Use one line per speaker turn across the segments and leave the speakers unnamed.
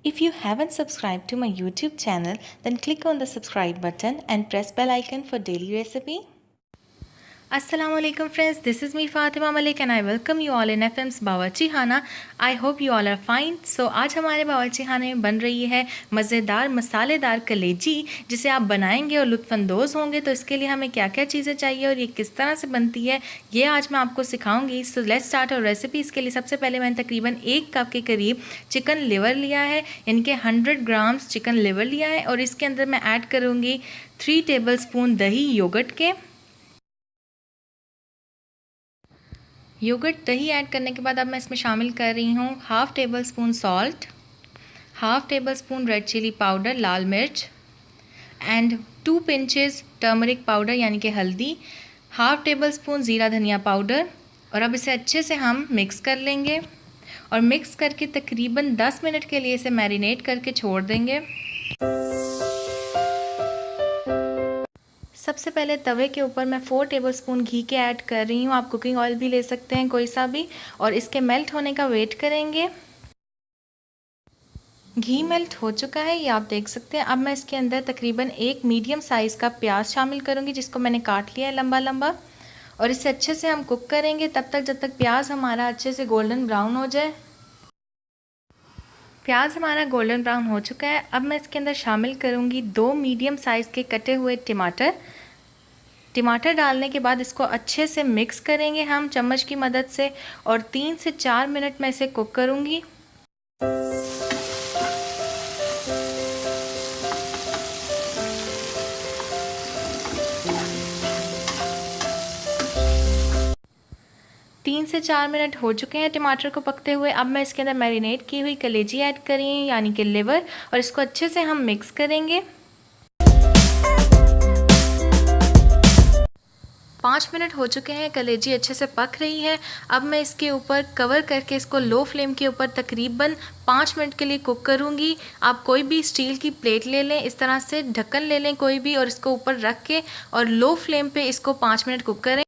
If you haven't subscribed to my YouTube channel, then click on the subscribe button and press bell icon for daily recipe. Assalamu alaikum friends, this is me Fatima Malik and I welcome you all in FM's बावर्ची खाना. I hope you all are fine. So आज हमारे बावर्ची खाने में बन रही है मज़ेदार मसालेदार कलेजी, जिसे आप बनाएंगे और लुत्फ़अंदोज़ होंगे. तो इसके लिए हमें क्या क्या चीज़ें चाहिए और ये किस तरह से बनती है, ये आज मैं आपको सिखाऊंगी. सो लेट्स स्टार्ट और रेसिपी. इसके लिए सबसे पहले मैंने तकरीबन 1 कप के करीब चिकन लिवर लिया है, यानी कि 100 ग्राम्स चिकन लिवर लिया है. और इसके अंदर मैं ऐड करूँगी 3 टेबल स्पून दही योगर्ट के. योगर्ट दही ऐड करने के बाद अब मैं इसमें शामिल कर रही हूँ 1/2 tablespoon salt, 1/2 tablespoon red chilli powder लाल मिर्च एंड 2 पिंचेस टर्मरिक पाउडर यानी कि हल्दी, 1/2 टेबल स्पून ज़ीरा धनिया पाउडर. और अब इसे अच्छे से हम मिक्स कर लेंगे और मिक्स करके तकरीबन 10 मिनट के लिए इसे मैरिनेट करके छोड़ देंगे. सबसे पहले तवे के ऊपर मैं 4 टेबलस्पून घी के ऐड कर रही हूँ. आप कुकिंग ऑयल भी ले सकते हैं कोई सा भी, और इसके मेल्ट होने का वेट करेंगे. घी मेल्ट हो चुका है, ये आप देख सकते हैं. अब मैं इसके अंदर तकरीबन 1 मीडियम साइज़ का प्याज शामिल करूँगी, जिसको मैंने काट लिया है लंबा लंबा. और इसे अच्छे से हम कुक करेंगे तब तक जब तक प्याज हमारा अच्छे से गोल्डन ब्राउन हो जाए. प्याज हमारा गोल्डन ब्राउन हो चुका है. अब मैं इसके अंदर शामिल करूँगी 2 मीडियम साइज़ के कटे हुए टमाटर डालने के बाद इसको अच्छे से मिक्स करेंगे हम चम्मच की मदद से, और 3 से 4 मिनट में इसे कुक करूँगी. तीन से 4 मिनट हो चुके हैं टमाटर को पकते हुए. अब मैं इसके अंदर मैरिनेट की हुई कलेजी ऐड करें यानी कि लिवर, और इसको अच्छे से हम मिक्स करेंगे. 5 मिनट हो चुके हैं, कलेजी अच्छे से पक रही है. अब मैं इसके ऊपर कवर करके इसको लो फ्लेम के ऊपर तकरीबन 5 मिनट के लिए कुक करूँगी. आप कोई भी स्टील की प्लेट ले लें, इस तरह से ढक्कन ले लें कोई भी, और इसको ऊपर रख के और लो फ्लेम पे इसको 5 मिनट कुक करें.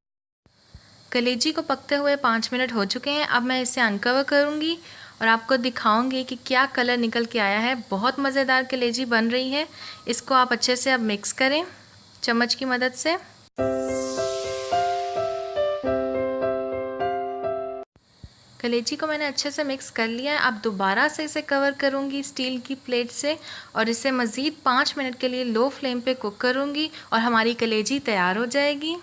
कलेजी को पकते हुए 5 मिनट हो चुके हैं. अब मैं इसे अनकवर करूँगी और आपको दिखाऊंगी कि क्या कलर निकल के आया है. बहुत मज़ेदार कलेजी बन रही है. इसको आप अच्छे से अब मिक्स करें चम्मच की मदद से. कलेजी को मैंने अच्छे से मिक्स कर लिया है. अब दोबारा से इसे कवर करूँगी स्टील की प्लेट से और इसे मज़ीद 5 मिनट के लिए लो फ्लेम पे कुक करूँगी और हमारी कलेजी तैयार हो जाएगी.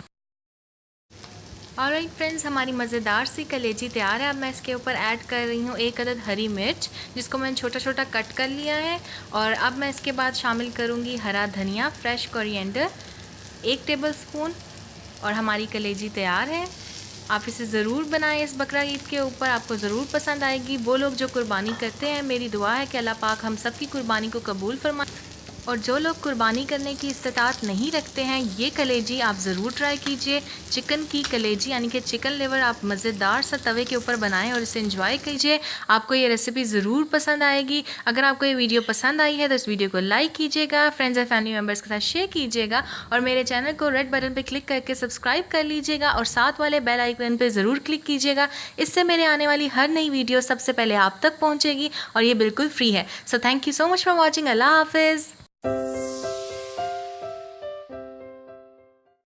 ऑलराइट फ्रेंड्स, हमारी मज़ेदार सी कलेजी तैयार है. अब मैं इसके ऊपर ऐड कर रही हूँ 1 अदद हरी मिर्च, जिसको मैंने छोटा छोटा कट कर लिया है. और अब मैं इसके बाद शामिल करूँगी हरा धनिया, फ्रेश कोरिएंडर 1 टेबल स्पून, और हमारी कलेजी तैयार है. आप इसे ज़रूर बनाएं इस बकरा ईद के ऊपर, आपको ज़रूर पसंद आएगी. वो लोग जो कुर्बानी करते हैं, मेरी दुआ है कि अल्लाह पाक हम सब की कुर्बानी को कबूल फरमाए. और जो लोग कुर्बानी करने की इस्तात नहीं रखते हैं, ये कलेजी आप ज़रूर ट्राई कीजिए. चिकन की कलेजी यानी कि चिकन लिवर आप मज़ेदार सा तवे के ऊपर बनाएं और इसे एंजॉय कीजिए. आपको ये रेसिपी ज़रूर पसंद आएगी. अगर आपको ये वीडियो पसंद आई है तो इस वीडियो को लाइक कीजिएगा, फ्रेंड्स और फैमिली मेम्बर्स के साथ शेयर कीजिएगा, और मेरे चैनल को रेड बटन पर क्लिक करके सब्सक्राइब कर लीजिएगा और साथ वाले बेल आइकन पर ज़रूर क्लिक कीजिएगा. इससे मेरे आने वाली हर नई वीडियो सबसे पहले आप तक पहुँचेगी और ये बिल्कुल फ्री है. So thank you so much for watching. अल्लाह हाफिज़.